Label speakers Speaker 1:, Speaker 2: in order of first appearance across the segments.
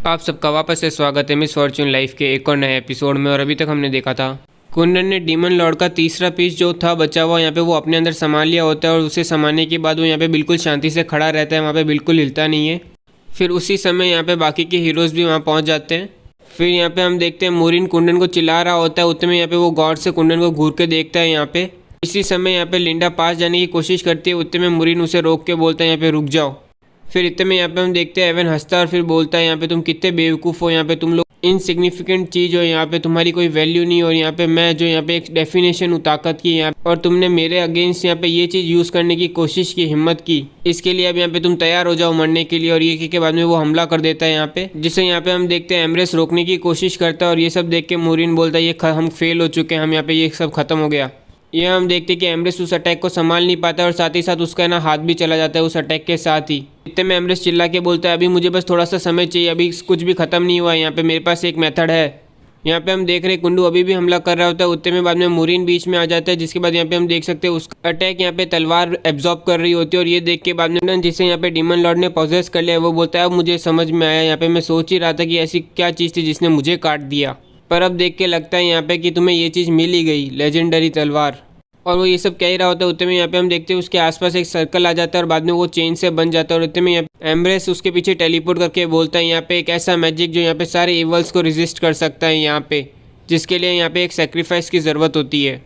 Speaker 1: आप सबका वापस से स्वागत है मिस फॉर्च्यून लाइफ के एक और नए एपिसोड में। और अभी तक हमने देखा था कुंदन ने डीमन लॉर्ड का तीसरा पीस जो था बचा हुआ यहाँ पे वो अपने अंदर संभाल लिया होता है और उसे संभालने के बाद वो यहाँ पे बिल्कुल शांति से खड़ा रहता है, वहाँ पे बिल्कुल हिलता नहीं है। फिर उसी समय यहाँ पे बाकी के हीरोज़ भी वहाँ पहुँच जाते हैं। फिर यहाँ पे हम देखते हैं मोरिन कुंदन को चिल्ला रहा होता है, उतने में यहाँ पे वो गौर से कुंदन को घूर के देखता है। यहाँ पे इसी समय यहाँ पे लिंडा पास जाने की कोशिश करती है, उतने में मोरिन उसे रोक के बोलता है यहाँ पे रुक जाओ। फिर इतने में यहाँ पे हम देखते हैं एवन हंसता है और फिर बोलता है यहाँ पे तुम कितने बेवकूफ़ हो, यहाँ पे तुम लोग इनसिग्निफिकेंट चीज़ हो, यहाँ पे तुम्हारी कोई वैल्यू नहीं। और यहाँ पे मैं जो यहाँ पे एक डेफिनेशन हूँ ताकत की यहाँ पे, और तुमने मेरे अगेंस्ट यहाँ पे ये चीज़ यूज़ करने की कोशिश की, हिम्मत की, इसके लिए अब यहाँ पे तुम तैयार हो जाओ मरने के लिए। और ये के बाद में वो हमला कर देता है यहाँ पे, जिसे यहाँ पे हम देखते हैं एमरेस रोकने की कोशिश करता है। और ये सब देख के मोरिन बोलता है ये हम फेल हो चुके हैं, हम यहाँ पे ये सब खत्म हो गया। यह हम देखते हैं कि एमरेस उस अटैक को संभाल नहीं पाता और साथ ही साथ उसका ना हाथ भी चला जाता है उस अटैक के साथ ही। इतने में एमरेस चिल्ला के बोलता है अभी मुझे बस थोड़ा सा समय चाहिए, अभी कुछ भी खत्म नहीं हुआ है, यहाँ पे मेरे पास एक मेथड है। यहाँ पे हम देख रहे हैं कुंडू अभी भी हमला कर रहा होता है, उतने में बाद में मोरिन बीच में आ जाता है, जिसके बाद यहाँ पे हम देख सकते हैं उसका अटैक यहाँ पे तलवार एब्जॉर्ब कर रही होती है। और ये देख के बाद में जिसे यहाँ पे डीमन लॉर्ड ने पॉजेस कर लिया, वो बोलता है अब मुझे समझ में आया, यहाँ पे मैं सोच ही रहा था कि ऐसी क्या चीज़ थी जिसने मुझे काट दिया, पर अब देख के लगता है यहाँ पे कि तुम्हें ये चीज़ मिल ही गई, लेजेंडरी तलवार। और वो ये सब कह ही रहा होता है, उतने में यहाँ पे हम देखते हैं उसके आसपास एक सर्कल आ जाता है और बाद में वो चेन से बन जाता है। और उतने में यहाँ एम्ब्रेस उसके पीछे टेलीपोर्ट करके बोलता है यहाँ पे एक ऐसा मैजिक जो यहाँ पे सारे इवल्स को रेजिस्ट कर सकता है यहाँ पे, जिसके लिए यहाँ पे एक सेक्रीफाइस की ज़रूरत होती है।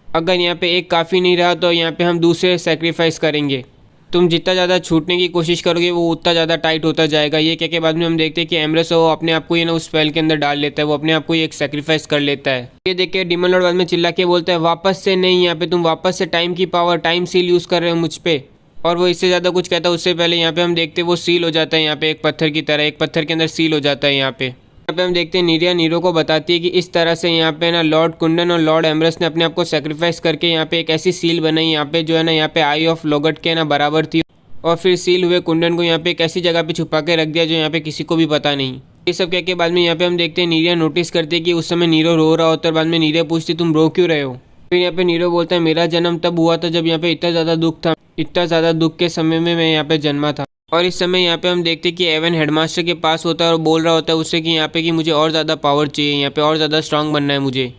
Speaker 1: अगर यहाँ पे एक काफ़ी नहीं रहा तो यहाँ पे हम दूसरे सेक्रीफाइस करेंगे, तुम जितना ज़्यादा छूटने की कोशिश करोगे वो उतना ज़्यादा टाइट होता जाएगा। ये कह के बाद में हम देखते हैं कि एमरेस वो अपने आप को ही ना उस स्पेल के अंदर डाल लेता है, वो अपने आप को ही एक सेक्रीफाइस कर लेता है। ये देख के डीमन लॉर्ड बाद में चिल्ला के बोलता है वापस से नहीं, यहाँ पे तुम वापस से टाइम की पावर, टाइम सील यूज़ कर रहे हो मुझ पर। और वो इससे ज़्यादा कुछ कहता है उससे पहले यहाँ पे हम देखते हैं वो सील हो जाता है यहाँ पे एक पत्थर की तरह, एक पत्थर के अंदर सील हो जाता है। यहाँ पे हम देखते हैं नीरिया नीरो को बताती है कि इस तरह से यहाँ पे ना लॉर्ड कुंडन और लॉर्ड एमरेस ने अपने आप को सेक्रीफाइस करके यहाँ पे एक ऐसी सील बनाई यहाँ पे जो है ना यहाँ पे आई ऑफ लोगट के ना बराबर थी। और फिर सील हुए कुंडन को यहाँ पे एक ऐसी जगह पे छुपा के रख दिया जो यहाँ पे किसी को भी पता नहीं। ये सब कह के बाद में यहाँ पे हम देखते हैं नीरिया नोटिस करती है कि उस समय नीरो रो रहा होता है। बाद में नीरिया पूछती तुम रो क्यों रहे हो। फिर यहाँ पे नीरो बोलता है मेरा जन्म तब हुआ था जब यहाँ पे इतना ज़्यादा दुख था, इतना ज़्यादा दुख के समय में मैं यहाँ पे जन्मा था। और इस समय यहाँ पे हम देखते हैं कि एवन हेडमास्टर के पास होता है और बोल रहा होता है उससे कि यहाँ पे कि मुझे और ज़्यादा पावर चाहिए, यहाँ पे और ज़्यादा स्ट्रांग बनना है मुझे।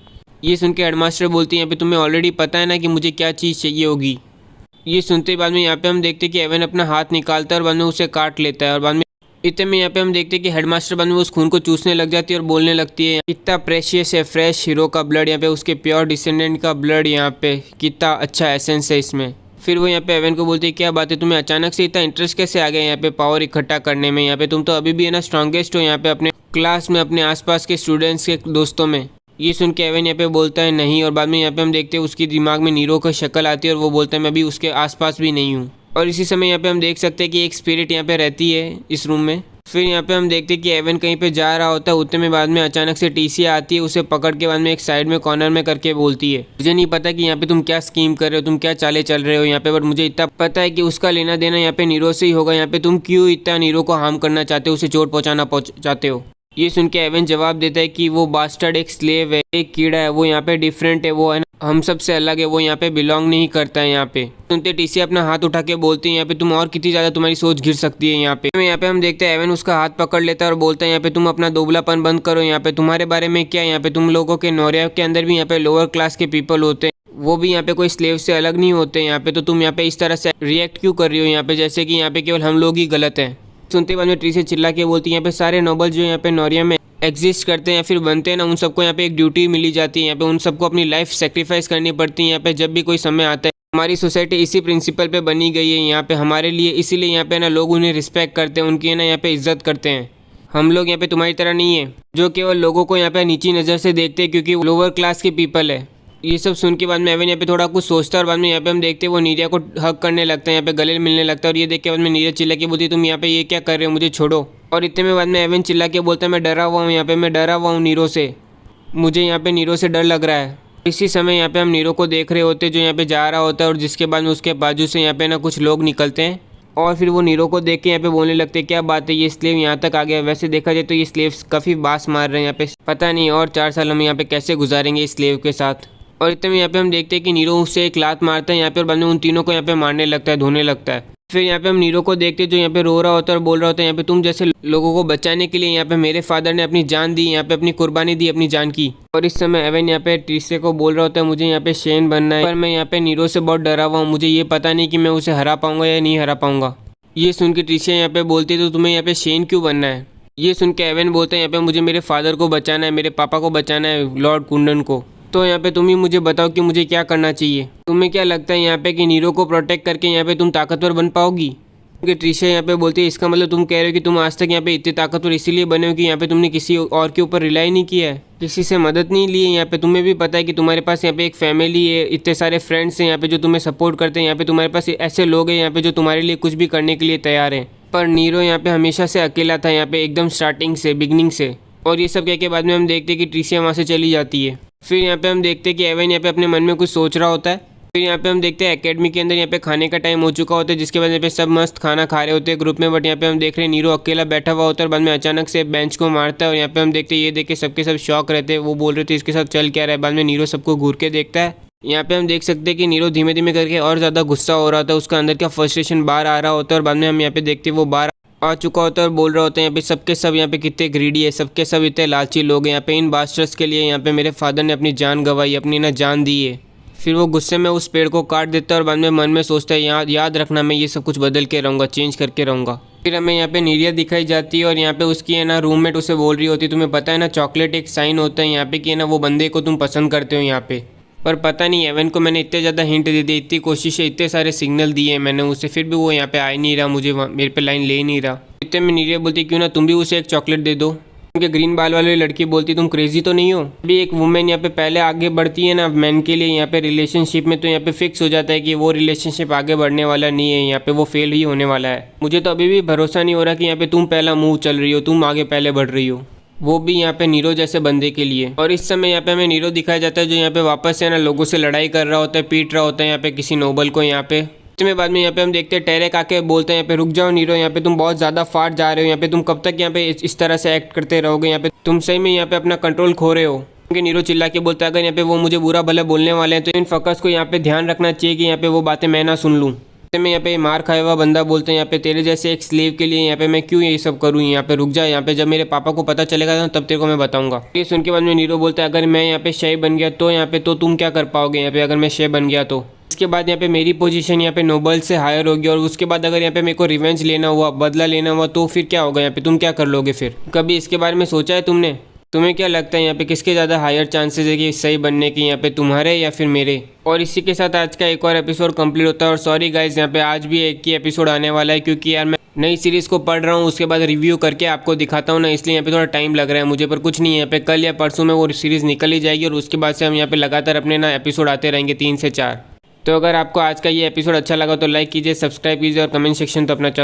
Speaker 1: ये सुन के हेडमास्टर बोलती है यहाँ पे तुम्हें ऑलरेडी पता है ना कि मुझे क्या चीज़ चाहिए होगी। ये सुनते ही बाद में यहाँ पे हम देखते हैं कि एवन अपना हाथ निकालता है और बाद में उसे काट लेता है। और बाद में इतने में यहाँ पे हम देखते हैं कि हेडमास्टर बाद में उस खून को चूसने लग जाती है और बोलने लगती है कितना प्रेशियस है फ्रेश हीरो का ब्लड, यहाँ पे उसके प्योर डिसेंडेंट का ब्लड, यहाँ पे कितना अच्छा एसेंस है इसमें। फिर वो यहाँ पे एवन को बोलती है क्या बात है, तुम्हें अचानक से इतना इंटरेस्ट कैसे आ गया यहाँ पे पावर इकट्ठा करने में, यहाँ पे तुम तो अभी भी है ना स्ट्रॉन्गेस्ट हो यहाँ पे अपने क्लास में, अपने आसपास के स्टूडेंट्स के दोस्तों में। ये सुन के एवन यहाँ पे बोलता है नहीं। और बाद में यहाँ पे हम देखते हैं उसकी दिमाग में नीरो की शक्ल आती है और वो बोलता है मैं भी उसके आसपास भी नहीं हूँ। और इसी समय यहाँ पे हम देख सकते हैं कि एक स्पिरिट यहाँ पे रहती है इस रूम में। फिर यहाँ पे हम देखते हैं कि एवन कहीं पे जा रहा होता है, उतने में बाद में अचानक से टीसिया आती है, उसे पकड़ के बाद में एक साइड में कॉर्नर में करके बोलती है मुझे नहीं पता कि यहाँ पे तुम क्या स्कीम कर रहे हो, तुम क्या चाले चल रहे हो यहाँ पे, बट मुझे इतना पता है कि उसका लेना देना यहाँ पे नीरो से ही होगा। यहाँ पे तुम क्यों इतना नीरो को हार्म करना चाहते हो, उसे चोट पहुँचाना चाहते हो। ये सुन के एवन जवाब देता है कि वो बास्टर्ड एक स्लेव है, एक कीड़ा है, वो यहाँ पे डिफरेंट है, वो है ना हम सब से अलग है, वो यहाँ पे बिलोंग नहीं करता है। यहाँ पे सुनते टीसी अपना हाथ उठा के बोलते हैं यहाँ पे तुम और कितनी ज़्यादा तुम्हारी सोच गिर सकती है। यहाँ पे हम देखते हैं एवन उसका हाथ पकड़ लेता है और बोलता है यहाँ पे तुम अपना दोगलापन बंद करो, यहाँ पे तुम्हारे बारे में क्या, यहाँ पे तुम लोगों के नोरिया के अंदर भी यहाँ पे लोअर क्लास के पीपल होते हैं, वो भी यहाँ पे कोई स्लेव से अलग नहीं होते यहाँ पे, तो तुम यहाँ पे इस तरह से रिएक्ट क्यों कर रही हो यहाँ पे, जैसे कि यहाँ पे केवल हम लोग ही गलत हैं। सुनते बाद में ट्री से चिल्ला के बोलती है यहाँ पे सारे नोबल जो यहाँ पे नोरिया में एग्जिस्ट करते हैं या फिर बनते हैं ना, उन सबको यहाँ पे एक ड्यूटी मिली जाती है, यहाँ पे उन सबको अपनी लाइफ सेक्रीफाइस करनी पड़ती है यहाँ पे जब भी कोई समय आता है। हमारी सोसाइटी इसी प्रिंसिपल पे बनी गई है यहाँ पे हमारे लिए, इसीलिए यहाँ पे ना लोग उन्हें रिस्पेक्ट करते हैं, उनकी ना यहाँ पे इज्जत करते हैं। हम लोग यहाँ पे तुम्हारी तरह नहीं है जो केवल लोगों को यहाँ पे नीची नज़र से देखते हैं क्योंकि वो लोअर क्लास के पीपल है। ये सब सुन के बाद में एवन यहाँ पे थोड़ा कुछ सोचता है और बाद में यहाँ पे हम देखते हैं वो नीरिया को हक करने लगता है, यहाँ पे गले मिलने लगता है। और ये देख के बाद में नीरिया चिल्ला के बोलती है तुम यहाँ पे ये क्या कर रहे हो, मुझे छोड़ो। और इतने में बाद में एवन चिल्ला के बोलता है मैं डरा हुआ हूँ यहाँ पे, मैं डरा हुआ हूँ नीरो से, मुझे यहाँ पे नीरो से डर लग रहा है। इसी समय यहाँ पे हम नीरो को देख रहे होते जो यहाँ पे जा रहा होता है और जिसके बाद में उसके बाजू से यहाँ पे ना कुछ लोग निकलते हैं और फिर वो नीरो को देख के यहाँ पे बोलने लगते हैं क्या बात है ये स्लेव यहाँ तक आ गया। वैसे देखा जाए तो ये स्लेव्स काफ़ी बास मार रहे हैं यहाँ पे, पता नहीं और 4 साल हम यहाँ पे कैसे गुजारेंगे इस स्लेव के साथ। और इतने में यहाँ पे हम देखते हैं कि नीरो उससे एक लात मारता है यहाँ पे और बाद में उन तीनों को यहाँ पे मारने लगता है, धोने लगता है। फिर यहाँ पे हम नीरो को देखते जो यहाँ पे रो रहा होता है और बोल रहा होता है यहाँ पे तुम जैसे लोगों को बचाने के लिए यहाँ पे मेरे फादर ने अपनी जान दी, यहाँ पे अपनी कुर्बानी दी अपनी जान की। और इस समय एवन यहाँ पे ट्रिसिया को बोल रहा होता है मुझे यहाँ पे शेन बनना है, पर मैं यहाँ पे नीरो से बहुत डरा हुआ हूँ, मुझे ये पता नहीं कि मैं उसे हरा पाऊंगा या नहीं हरा पाऊंगा। ये सुन के ट्रिसिया यहाँ पे बोलती तो तुम्हें यहाँ पे शेन क्यों बनना है। ये सुन के एवन बोलते हैं यहाँ पे मुझे मेरे फादर को बचाना है, मेरे पापा को बचाना है, लॉर्ड कुंडन को। तो यहाँ पे तुम ही मुझे बताओ कि मुझे क्या करना चाहिए। तुम्हें क्या लगता है यहाँ पे कि नीरो को प्रोटेक्ट करके यहाँ पे तुम ताकतवर बन पाओगी। क्योंकि ट्रिशिया यहाँ पे बोलती है इसका मतलब तुम कह रहे हो कि तुम आज तक यहाँ पे इतने ताकतवर इसीलिए बने हो कि यहाँ पे तुमने किसी और के ऊपर रिलाई नहीं किया है, किसी से मदद नहीं ली है। यहाँ पे तुम्हें भी पता है कि तुम्हारे पास यहाँ पे एक फैमिली है, इतने सारे फ्रेंड्स हैं यहाँ पे जो तुम्हें सपोर्ट करते हैं, यहाँ पे तुम्हारे पास ऐसे लोग हैं यहाँ पे जो तुम्हारे लिए कुछ भी करने के लिए तैयार हैं। पर नीरो यहाँ पे हमेशा से अकेला था यहाँ पे एकदम स्टार्टिंग से, बिगनिंग से। और ये सब कह के बाद में हम देखते हैं कि ट्रिशिया वहाँ से चली जाती है। फिर यहाँ पे हम देखते हैं कि एवन यहाँ पे अपने मन में कुछ सोच रहा होता है। फिर यहाँ पे हम देखते हैं एकेडमी के अंदर यहाँ पे खाने का टाइम हो चुका होता है, जिसके बाद यहाँ पे सब मस्त खाना खा रहे होते हैं ग्रुप में। बट यहाँ पे हम देख रहे हैं नीरो अकेला बैठा हुआ होता है और बाद में अचानक से बेंच को मारता है। और यहाँ पे हम देखते हैं ये देख के सबके सब शॉक रहते हैं, वो बोल रहे थे इसके साथ चल क्या रहा है। बाद में नीरो सबको घूर के देखता है। यहाँ पे हम देख सकते हैं कि नीरो धीमे धीमे करके और ज़्यादा गुस्सा हो रहा था, उसका अंदर का फ्रस्ट्रेशन बाहर आ रहा होता है। और बाद में हम यहाँ पे देखते हैं वो बाहर आ चुका होता है और बोल रहा होता है यहाँ पे सबके सब यहाँ पे कितने ग्रीडी है, सबके सब इतने लालची लोग हैं। यहाँ पे इन बास्टर्स के लिए यहाँ पे मेरे फादर ने अपनी जान गंवाई, अपनी ना जान दी है। फिर वो गुस्से में उस पेड़ को काट देता है और बाद में मन में सोचता है याद रखना मैं ये सब कुछ बदल के रहूँगा, चेंज करके रहूँगा। फिर हमें यहाँ पे नीरिया दिखाई जाती है और यहाँ पे उसकी है ना रूममेट उसे बोल रही होती है तुम्हें पता है ना चॉकलेट एक साइन होता है यहाँ पे कि है ना वो बंदे को तुम पसंद करते हो यहाँ पे। पर पता नहीं एवन को मैंने इतने ज़्यादा हिंट दे दिए, इतनी कोशिशें, इतने सारे सिग्नल दिए मैंने उसे, फिर भी वो यहाँ पे आ ही नहीं रहा, मुझे मेरे पे लाइन ले ही नहीं रहा। इतने में नीरिया बोलती क्यों ना तुम भी उसे एक चॉकलेट दे दो। उनके ग्रीन बाल वाली लड़की बोलती तुम क्रेजी तो नहीं हो। अभी एक वुमेन यहाँ पे पहले आगे बढ़ती है ना मैन के लिए यहाँ पे रिलेशनशिप में, तो यहाँ पे फिक्स हो जाता है कि वो रिलेशनशिप आगे बढ़ने वाला नहीं है, यहाँ पे वो फेल ही होने वाला है। मुझे तो अभी भी भरोसा नहीं हो रहा कि यहाँ पे तुम पहला मूव चल रही हो, तुम आगे पहले बढ़ रही हो, वो भी यहाँ पे नीरो जैसे बंदे के लिए। और इस समय यहाँ पे हमें नीरो दिखाया जाता है जो यहाँ पे वापस से ना लोगों से लड़ाई कर रहा होता है, पीट रहा होता है यहाँ पे किसी नोबल को। यहाँ पे इसमें बाद में यहाँ पे हम देखते हैं टेरेक आके बोलते हैं यहाँ पे रुक जाओ नीरो, यहाँ पे तुम बहुत ज़्यादा फाट जा रहे हो, यहाँ पे तुम कब तक यहाँ पे इस तरह से एक्ट करते रहोगे, यहाँ पे तुम सही में यहाँ पे अपना कंट्रोल खो रहे हो। क्योंकि नीरो चिल्ला के बोलता है अगर यहाँ पे वो मुझे बुरा भला बोलने वाले हैं तो इन फकर्स को यहाँ पे ध्यान रखना चाहिए कि यहाँ पे वो बातें मैं ना सुन लूँ। में यहाँ पे मार खाया हुआ बंदा बोलते हैं यहाँ पे तेरे जैसे एक स्लेव के लिए यहाँ पे मैं क्यों ये सब करूँ, यहाँ पे रुक जा, यहाँ पे जब मेरे पापा को पता चलेगा तब तेरे को मैं बताऊंगा। ये सुन के बाद में नीरो बोलता है अगर मैं यहाँ पे शेफ बन गया तो यहाँ पे तो तुम क्या कर पाओगे, यहाँ पे अगर मैं शेफ बन गया तो इसके बाद यहाँ पे मेरी पोजीशन यहाँ पे नोबल से हायर होगी। और उसके बाद अगर यहाँ पे मेरे को रिवेंज लेना हुआ, बदला लेना हुआ तो फिर क्या होगा, यहाँ पे तुम क्या कर लोगे फिर। कभी इसके बारे में सोचा है तुमने। तुम्हें क्या लगता है यहाँ पे किसके ज़्यादा हायर चांसेस है कि सही बनने की, यहाँ पे तुम्हारे या फिर मेरे। और इसी के साथ आज का एक और एपिसोड कंप्लीट होता है। और सॉरी गाइज यहाँ पे आज भी एक ही एपिसोड आने वाला है क्योंकि यार मैं नई सीरीज़ को पढ़ रहा हूँ, उसके बाद रिव्यू करके आपको दिखाता हूँ ना, इसलिए यहाँ पे थोड़ा टाइम लग रहा है मुझे। पर कुछ नहीं है, यहाँ पे कल या परसों में वो सीरीज़ निकल ही जाएगी और उसके बाद से हम यहाँ पे लगातार अपने ना एपिसोड आते रहेंगे 3 से 4। तो अगर आपको आज का ये एपिसोड अच्छा लगा तो लाइक कीजिए, सब्सक्राइब कीजिए और कमेंट सेक्शन तो अपना चालू